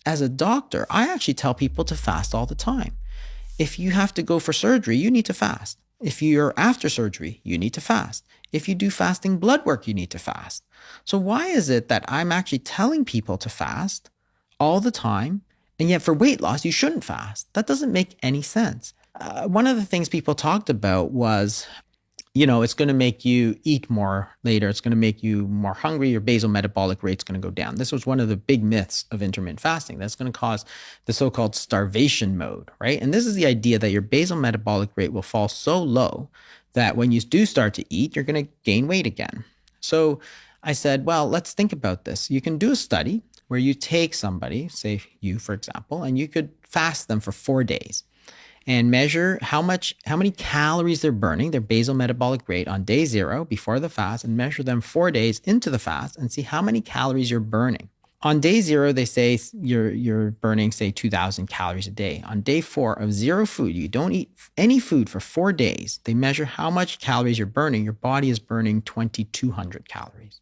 as a doctor, I actually tell people to fast all the time. If you have to go for surgery, you need to fast. If you're after surgery, you need to fast. If you do fasting blood work, you need to fast. So why is it that I'm actually telling people to fast all the time, and yet for weight loss, you shouldn't fast? That doesn't make any sense. One of the things people talked about was, it's going to make you eat more later. It's going to make you more hungry. Your basal metabolic rate's going to go down. This was one of the big myths of intermittent fasting. That's going to cause the so-called starvation mode, right? And this is the idea that your basal metabolic rate will fall so low that when you do start to eat, you're going to gain weight again. So I said, well, let's think about this. You can do a study where you take somebody, say you, for example, and you could fast them for 4 days and measure how many calories they're burning, their basal metabolic rate on day 0 before the fast, and measure them 4 days into the fast and see how many calories you're burning. On day 0, they say you're burning, say, 2,000 calories a day. On day 4 of 0 food, you don't eat any food for 4 days, they measure how much calories you're burning. Your body is burning 2,200 calories.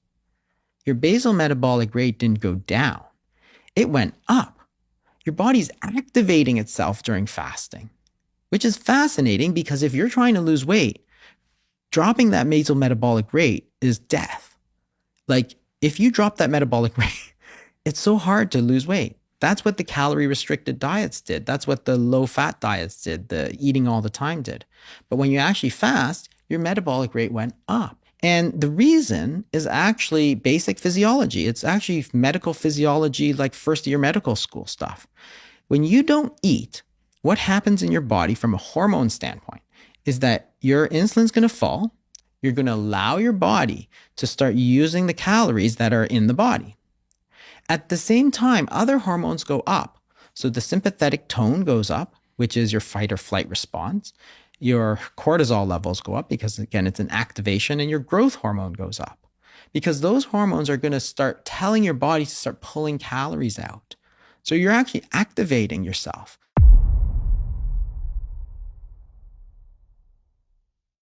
Your basal metabolic rate didn't go down. It went up. Your body's activating itself during fasting, which is fascinating because if you're trying to lose weight, dropping that basal metabolic rate is death. Like, if you drop that metabolic rate, it's so hard to lose weight. That's what the calorie restricted diets did. That's what the low fat diets did, the eating all the time did. But when you actually fast, your metabolic rate went up. And the reason is actually basic physiology. It's actually medical physiology, like first year medical school stuff. When you don't eat, what happens in your body from a hormone standpoint is that your insulin's going to fall. You're going to allow your body to start using the calories that are in the body. At the same time, other hormones go up. So the sympathetic tone goes up, which is your fight or flight response. Your cortisol levels go up because, again, it's an activation, and your growth hormone goes up because those hormones are going to start telling your body to start pulling calories out. So you're actually activating yourself.